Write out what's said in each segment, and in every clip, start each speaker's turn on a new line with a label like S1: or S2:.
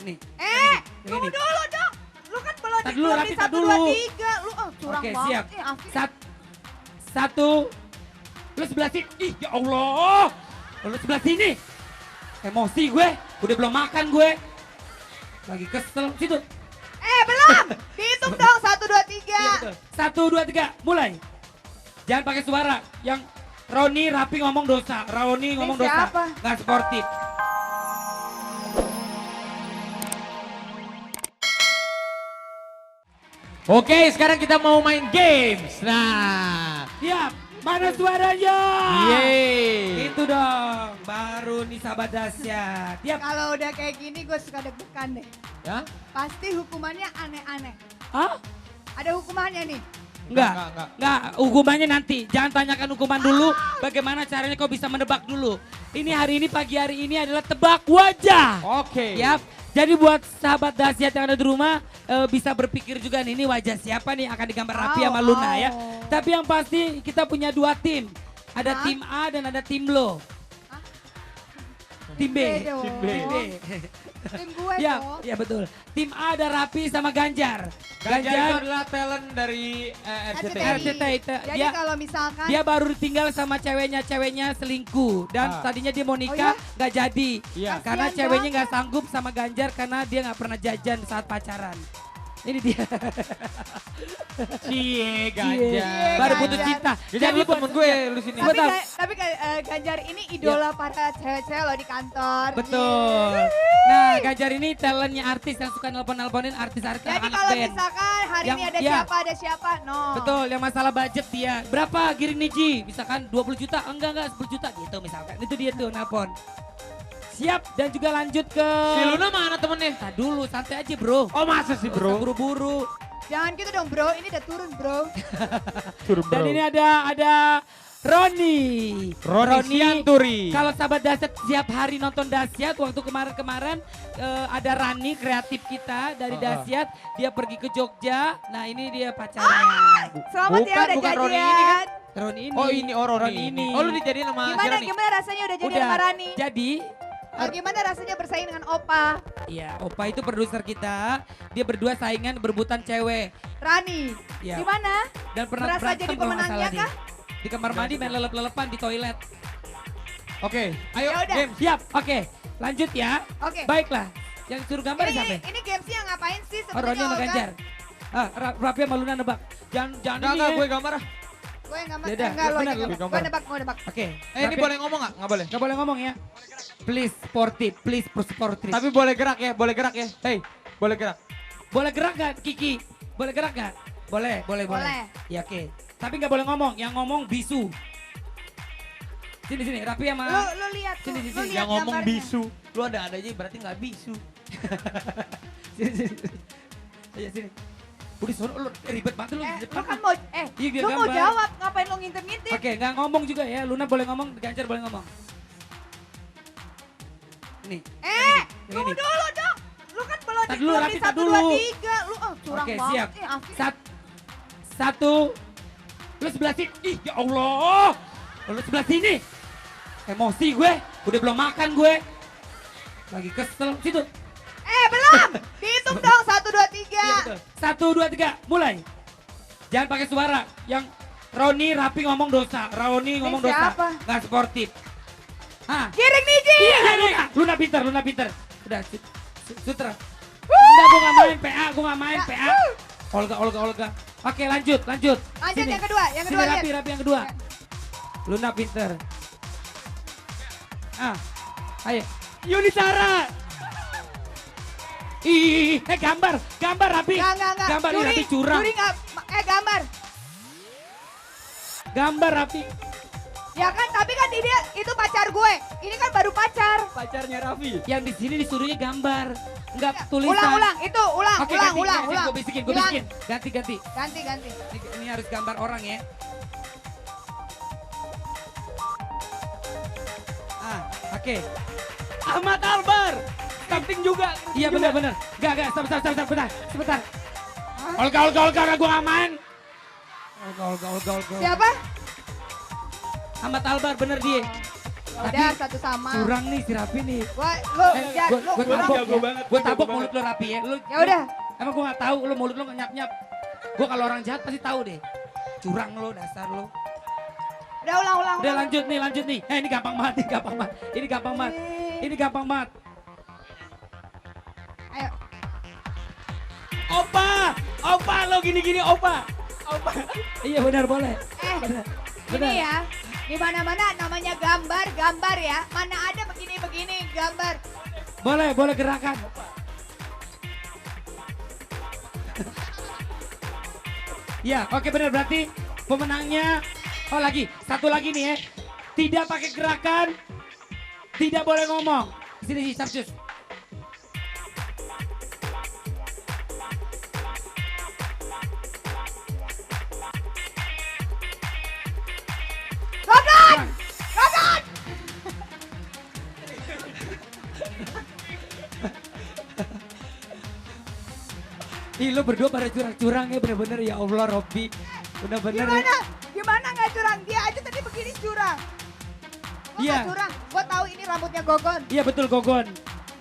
S1: Nih.
S2: Tunggu dulu dong. Lu kan belum
S1: Tar dulu, Rapi,
S2: di
S1: tar
S2: 1,
S1: dulu.
S2: 2, 3. Lu curang
S1: Oke,
S2: banget.
S1: siap.
S2: Afif.
S1: Satu. Lu sebelah sini. Ih, ya Allah. Lu sebelah sini. Emosi gue. Udah belum makan gue. Lagi kesel. Situ.
S2: Belum. Dihitung dong 1, 2, 3.
S1: Iya betul. 1, 2, 3. Mulai. Jangan pakai suara. Yang Roni, Rapi ngomong dosa. Roni ngomong dosa.
S2: siapa?
S1: Gak sportif.
S3: Oke, sekarang kita mau main games. Nah,
S1: Siap. Mana suaranya?
S3: yeay.
S1: Itu dong. Baru nih sahabat dahsyat. Siap.
S2: Kalau udah kayak gini gue suka deg-degan deh.
S3: Ya?
S2: Pasti hukumannya aneh-aneh.
S1: Hah?
S2: Ada hukumannya nih.
S1: Enggak, hukumannya nanti. Jangan tanyakan hukuman dulu, bagaimana caranya kau bisa menebak dulu. Ini hari ini, pagi hari ini adalah tebak wajah.
S3: Oke.
S1: Yap, jadi buat sahabat dahsyat yang ada di rumah, bisa berpikir juga nih, ini wajah siapa nih akan digambar Rapi sama Luna ya. Tapi yang pasti kita punya 2 tim. Ada tim A dan ada tim lo. Tim B.
S2: dong.
S3: Tim B.
S1: Tim B.
S2: Tim gue
S1: Ya,
S2: dong.
S1: ya betul. Tim A ada Rapi sama Ganjar.
S3: Ganjar itu adalah talent dari RCTI.
S1: RCTI.
S2: Jadi kalau misalkan
S1: Dia baru tinggal sama ceweknya selingkuh dan tadinya dia mau nikah nggak jadi
S3: Iya.
S1: karena
S2: Kasihan
S1: ceweknya nggak
S2: banget.
S1: sanggup sama Ganjar karena dia nggak pernah jajan saat pacaran. Ini dia.
S3: Cie,
S1: Cie.
S3: Ganjar.
S1: Baru
S2: Ganjar.
S1: putus cinta.
S3: Jadi lu
S1: buat-
S3: temen gue, lu sini.
S2: tapi,
S1: Betul.
S2: tapi Ganjar ini idola para cewek-cewek loh di kantor.
S1: Betul.
S2: Yeay.
S1: Nah, Ganjar ini talentnya artis yang suka nelpon-nelponin artis-artis
S2: Jadi
S1: anak
S2: kalau
S1: band.
S2: misalkan hari
S1: Yang-
S2: ini ada
S1: iya.
S2: siapa, no.
S1: Betul, yang masalah budget dia. Berapa giring Niji? Misalkan 20 juta, enggak 10 juta gitu misalkan. Itu dia tuh nelpon. Siap dan juga lanjut ke...
S3: Si Luna mana temennya?
S1: Nah dulu, santai aja bro.
S3: Oh masa sih
S1: Nggak usah
S3: bro?
S1: buru-buru.
S2: Jangan gitu dong bro, ini udah turun bro.
S3: Turun
S1: Dan ini ada Roni.
S3: Roni Sianturi.
S1: Kalau sahabat dahsyat setiap hari nonton dahsyat, waktu kemarin-kemarin ada Rani kreatif kita dari dahsyat. Dia pergi ke Jogja, nah ini dia pacarnya.
S2: Selamat ya
S3: Bukan,
S2: udah
S3: bukan
S2: jadian.
S3: Roni ini kan?
S1: Roni ini.
S3: Oh ini, oh Roni
S1: Roni ini.
S3: Oh lu dijadiin sama si
S2: Gimana
S3: Rani?
S2: gimana rasanya udah jadi
S1: Udah,
S2: sama Rani?
S1: jadi
S2: Gimana rasanya bersaing dengan Opa?
S1: iya, Opa itu produser kita. Dia berdua saingan berebutan cewek.
S2: Rani,
S1: Iya.
S2: gimana?
S1: Dan pernah
S2: Merasa
S1: berantem
S2: jadi
S1: kalau nggak
S2: pemenangnya
S1: salah
S2: kah?
S1: nih. Di kamar mandi main lelep-lelepan di toilet.
S3: Oke, ayo
S2: Ya udah.
S3: game.
S1: Siap, oke. Lanjut ya.
S2: Oke.
S1: Baiklah. Yang suruh gambar siapa?
S2: Ini gamesnya ngapain sih
S1: Oh, Roni
S2: sebenarnya
S1: sama
S2: Olga?
S1: Ganjar. Rapi sama Luna nebak. Jangan
S3: Enggak,
S1: ini ya.
S3: gue gambar ah.
S2: Gue yang gambar,
S1: Yaudah,
S2: enggak lo
S1: benar,
S2: yang
S3: lu
S2: gambar.
S3: gambar.
S2: Gue nebak.
S1: Oke.
S3: Ini boleh ngomong gak? Nggak boleh.
S1: Gak boleh ngomong ya. Please sportif, please sportif.
S3: Tapi boleh gerak ya, boleh gerak ya. Hey, boleh gerak.
S1: boleh gerak gak Kiki? Boleh gerak gak? Boleh.
S2: Boleh.
S1: Ya oke. Tapi gak boleh ngomong. Yang ngomong bisu. Sini, Rapi sama...
S2: Lu lihat tuh,
S1: Sini,
S2: lu
S1: sini.
S2: lihat
S3: Yang ngomong
S2: gambarnya.
S3: bisu. Lu ada aja berarti nggak bisu.
S1: Sini. Ayo sini. Udah sono lu ribet banget lu. di
S2: Lu
S1: depan.
S2: kan mau,
S1: Iya, biar
S2: lu mau
S1: gambar.
S2: jawab, ngapain lu ngintip-ngintip?
S1: Oke, nggak ngomong juga ya. Luna boleh ngomong, Ganjar boleh ngomong. Nih.
S2: Tunggu dulu dong. Lu kan belum
S1: Tar dulu, Rapi,
S2: di
S1: tar
S2: 1,
S1: dulu.
S2: 2, 3. Lu curang
S1: Oke,
S2: banget.
S1: siap.
S2: Afif.
S1: Satu. Lu sebelah sini. Ih, ya Allah. Lu sebelah sini. Emosi gue. Udah belum makan gue. Lagi kesel. Situ.
S2: Belum. Dihitung dong 1, 2, 3.
S1: Iya betul. 1, 2, 3. Mulai. Jangan pakai suara. Yang Roni, Rapi ngomong dosa. Roni ngomong dosa.
S2: siapa?
S1: Nggak sportif. Hah?
S2: Giring Niji.
S1: Iya, Luna pinter. Udah, sutra. Enggak, gue gak main PA. Olga. Oke, lanjut.
S2: Lanjut
S1: Sini.
S2: yang kedua,
S1: Sini, Rapi yang kedua. Luna pinter. Ayo. Yuni Sara. Ih, gambar Rapi.
S2: Enggak.
S1: Gambar ini Rapi curang.
S2: Juri nggak, gambar.
S1: Gambar Rapi.
S2: Ya kan, tapi kan dia itu pacar gue. Ini kan baru pacar.
S3: Pacarnya Raffi.
S1: Yang di sini disuruhnya gambar. Enggak tulisan.
S2: Ulang, itu ulang,
S1: Oke,
S2: ulang.
S1: Gue bisikin.
S2: Ulang.
S1: Ganti.
S2: Ganti.
S1: Ini harus gambar orang ya. Oke. Ahmad Albar. Camping juga. Iya benar. Enggak, stop, sebentar. Olga, gue gak main. Olga.
S2: Siapa?
S1: Ahmad Albar, bener dia.
S2: Udah satu sama.
S1: Curang nih si Rapi nih.
S2: Lu Jan, lu
S1: Gue
S2: lu-
S1: tabok
S4: jago banget,
S1: Gue
S4: jago
S1: tabok
S4: banget.
S1: mulut lo Rapi ya. Lu,
S2: Ya udah.
S1: Emang gue gak tahu, lu mulut lo gak nyap-nyap. Gue kalau orang jahat pasti tahu deh. Curang lo, dasar lo.
S2: Udah ulang.
S1: Udah lanjut nih. Ini gampang banget, Ini gampang banget. Ini gampang banget.
S2: Ayo.
S1: Opa lo gini opa. Iya benar boleh.
S2: Ini
S1: Benar.
S2: ya. Di mana-mana namanya gambar ya. Mana ada begini gambar.
S1: Boleh gerakan. Ya, oke benar berarti pemenangnya. Oh satu lagi nih ya. Tidak pakai gerakan, tidak boleh ngomong. Sini Sapsius.
S2: Gogon!
S1: Ih lo berdua pada curang-curang ya bener-bener ya Allah Robby. Bener-bener.
S2: Gimana nggak curang? Dia aja tadi begini curang. Gua
S1: Iya.
S2: nggak curang. Gua tahu ini rambutnya Gogon.
S1: Iya betul Gogon.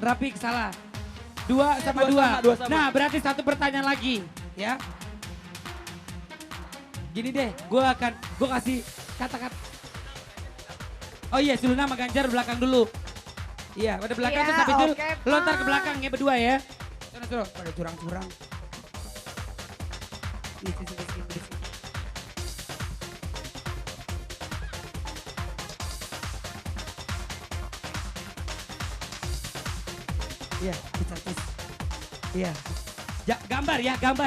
S1: Rapi salah. Dua sama dua.
S4: dua sama.
S1: Nah berarti satu pertanyaan lagi ya. Gini deh, gue kasih kata-kata. Oh iya, si Luna sama Ganjar belakang dulu. Iya, pada belakang
S2: Iya,
S1: terus habis itu
S2: oke,
S1: lontar ke
S2: Pak.
S1: belakang ya berdua ya. Suruh, pada curang-curang. Sini. Iya, terus. Iya. Gambar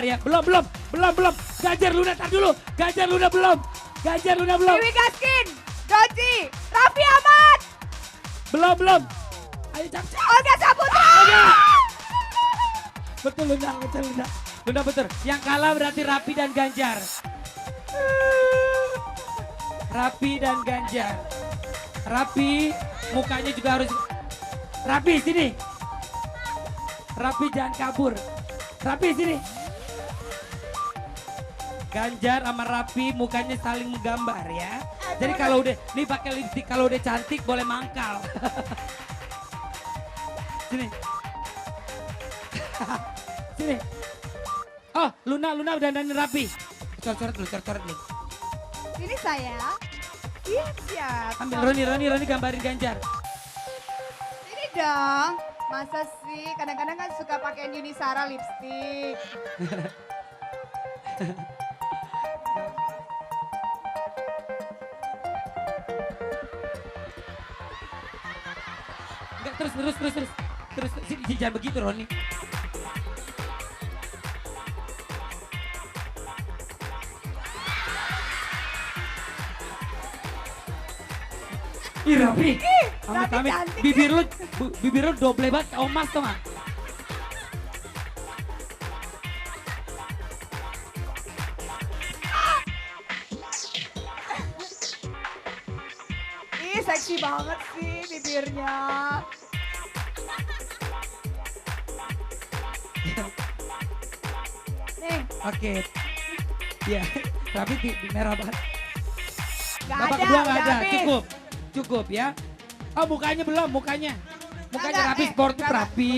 S1: ya. Belum. Ganjar Luna tar dulu. Ganjar Luna belum.
S2: Dewi Gaskin, Doji, Raffi Ahmad,
S1: Belum. Ayo cap.
S2: Olga Saputra.
S1: Betul Luna. Luna betul. Yang kalah berarti Rapi dan Ganjar. Rapi mukanya juga harus. Rapi sini. Rapi jangan kabur. Rapi sini. Ganjar sama Rapi mukanya saling menggambar ya. Jadi kalau udah nih pakai lipstik kalau udah cantik boleh mangkal. Sini. Sini. Oh, Luna udah dandan Rapi. Coret nih.
S2: Ini saya. Siap.
S1: Ambil Roni gambarin Ganjar.
S2: Ini dong. Masa sih? Kadang-kadang kan suka pakai Yunisara lipstick.
S1: Enggak terus sini jangan begitu Roni. Ih Rapi,
S2: Rapi cantik.
S1: bibir lu double banget kayak Omas tau gak?
S2: Ih, seksi banget sih bibirnya. Nih,
S1: Oke. Iya, Rapi di merah banget.
S2: gak
S1: Babak
S2: ada,
S1: kedua
S2: udah
S1: gak ada,
S2: habis.
S1: cukup ya. Oh mukanya belum, mukanya
S2: Agak,
S1: Rapi sportif
S2: berapa?
S1: Rapi.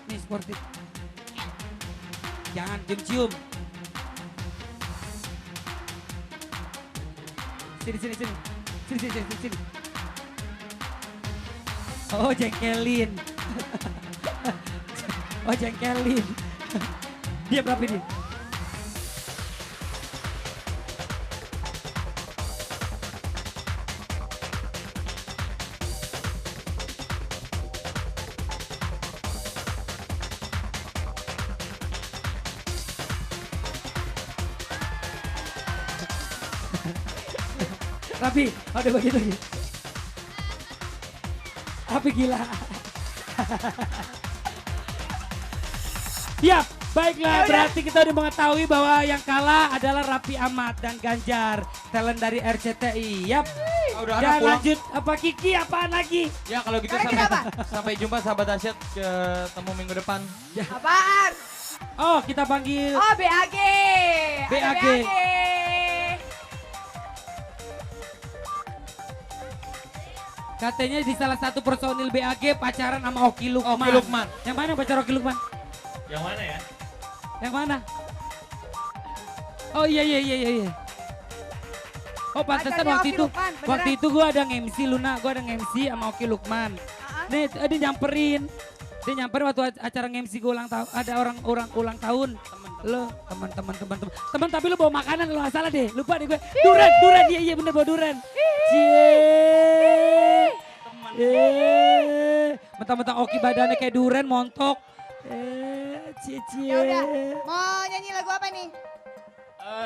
S1: Nih sportif. Jangan cium. Sini. Oh jengkelin. Dia Rapi nih. Rapi, ada begitu. Rapi gila. Siap, baiklah berarti kita udah mengetahui bahwa yang kalah adalah Raffi Ahmad dan Ganjar, talent dari RCTI. Yap.
S4: Udah
S1: Dan
S4: pulang.
S1: lanjut apa Kiki apaan lagi?
S4: Ya kalau gitu
S2: Kalian kenapa?
S4: sampai jumpa sahabat Asyad, ketemu minggu depan.
S2: Apaan?
S1: Oh kita panggil
S2: Oh, BAG. Ada
S1: BAG.
S2: BAG.
S1: Katanya di salah satu personil BAG pacaran sama Oki Lukman.
S4: Oki Lukman.
S1: Yang mana pacar Oki Lukman?
S3: Yang mana ya?
S1: Yang mana? Oh iya. Oh pantesan
S2: Pacarnya
S1: waktu
S2: Oki
S1: itu,
S2: Lukman, beneran.
S1: waktu itu gue ada nge-MC Luna, gue ada nge-MC sama Oki Lukman. Nih dia nyamperin waktu acara nge-MC gue ulang tahun, ada orang ulang tahun. Lo teman tapi lu bawa makanan lo nggak salah deh, lupa deh gue. Duren, iya bener bawa duren. Mentang-mentang Oki badannya kayak duren montok. Cie.
S2: Ya udah, mau nyanyi lagu apa nih?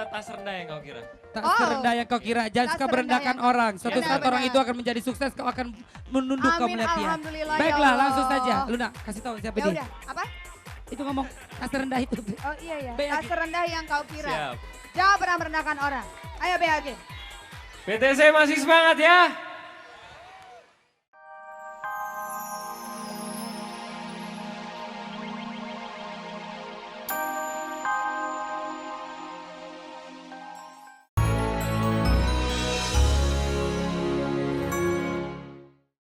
S4: Tas rendah yang kau kira.
S1: Tak
S2: Oh.
S1: serendah yang kau kira, jangan
S2: Tak
S1: suka
S2: serendah
S1: merendahkan
S2: yang-
S1: orang. Suatu
S2: Benar,
S1: saat orang
S2: benar.
S1: itu akan menjadi sukses, kau akan menunduk kau
S2: Amin,
S1: melihat dia.
S2: alhamdulillah, ya
S1: Baiklah,
S2: Allah.
S1: langsung saja. Luna, kasih tahu siapa
S2: Ya
S1: dia.
S2: udah, apa?
S1: Itu ngomong tak serendah itu.
S2: Oh iya ya,
S1: BAG.
S2: tak serendah yang kau kira.
S4: Siap.
S2: Jangan pernah merendahkan orang. Ayo BAG.
S3: PTC masih semangat ya.